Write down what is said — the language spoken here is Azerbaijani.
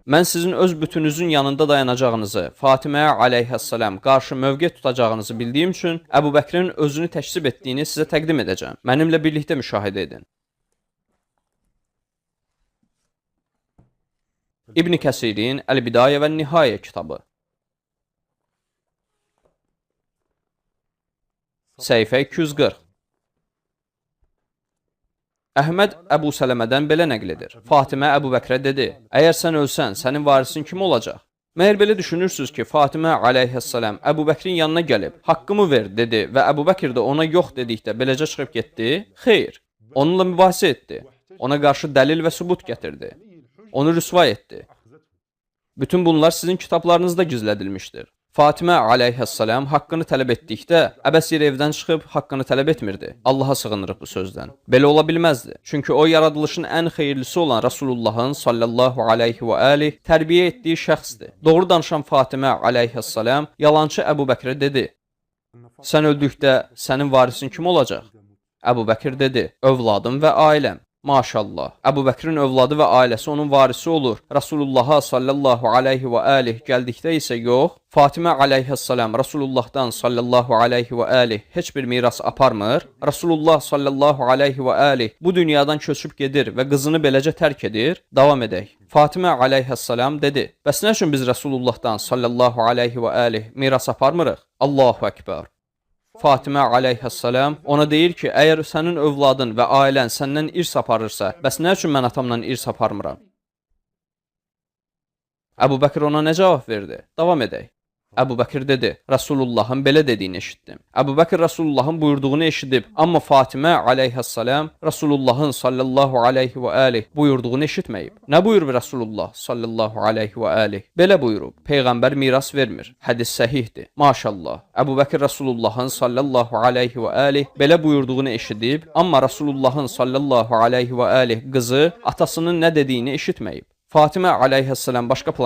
Mən sizin öz bütünüzün yanında dayanacağınızı, Fatiməyə aleyhissalam qarşı mövqe tutacağınızı bildiyim üçün Əbu Bəkrin özünü təksib etdiyini sizə təqdim edəcəm. Mənimlə birlikdə müşahidə edin. İbn Kəsirin Əl-Bidayə və Nihayə kitabı. Səhifə 240. Əhməd Əbu Sələmədən belə nəql edir. Fatimə Əbu Bəkrə dedi, əgər sən ölsən, sənin varisin kim olacaq? Məyər belə düşünürsünüz ki, Fatimə aleyhissalam Əbu Bəkrin yanına gəlib, haqqımı ver, dedi və Əbu Bəkir də ona yox dedikdə beləcə çıxıb getdi? Xeyr, onunla mübahisə etdi, ona qarşı dəlil və sübut gətirdi, onu rüsva etdi. Bütün bunlar sizin kitablarınızda gizlədilmişdir. Fatimə aleyhissalam haqqını tələb etdikdə, əbəs yer evdən çıxıb haqqını tələb etmirdi. Allaha sığınırıq bu sözdən. Belə ola bilməzdi. Çünki o, yaradılışın ən xeyirlisi olan Rasulullahın sallallahu aleyhi və aleyh tərbiyə etdiyi şəxsdir. Doğru danışan Fatimə aleyhissalam yalançı Əbu Bəkrə dedi, sən öldükdə sənin varisin kim olacaq? Əbu Bəkir dedi, övladım və ailəm. Maşallah. Əbu Bəkrin övladı və ailəsi onun varisi olur. Rasulullaha sallallahu aleyhi və aleyh gəldikdə isə yox. Fatimə aleyhissalam Rasulullahdan sallallahu aleyhi və aleyh heç bir miras aparmır. Rasulullah sallallahu aleyhi və aleyh bu dünyadan köçüb gedir və qızını beləcə tərk edir. Davam edək. Fatimə aleyhissalam dedi, bəs nə üçün biz Rasulullahdan sallallahu aleyhi və aleyh miras aparmırıq? Allahu Ekber. Fatimə aleyhissalam ona deyir ki, əgər sənin övladın və ailən səndən irs aparırsa, bəs nə üçün mən atamdan irs aparmıram? Əbu Bəkir ona nə cavab verdi? Davam edək. Əbu Bəkir dedi, Rasulullahın belə dediyini eşitdim. Əbu Bəkir Rasulullahın buyurduğunu eşidib, amma Fatimə aleyhissalam Rasulullahın sallallahu aleyhi və aleyh buyurduğunu eşitməyib. Nə buyurub Rasulullah sallallahu aleyhi və aleyh? Belə buyurub, Peyğəmbər miras vermir. Hədis səhihdir. Maşallah. Əbu Bəkir Rasulullahın sallallahu aleyhi və aleyh belə buyurduğunu eşidib, amma Rasulullahın sallallahu aleyhi və aleyh qızı atasının nə dediyini eşitməyib. Fatimə aleyhissalam başqa plan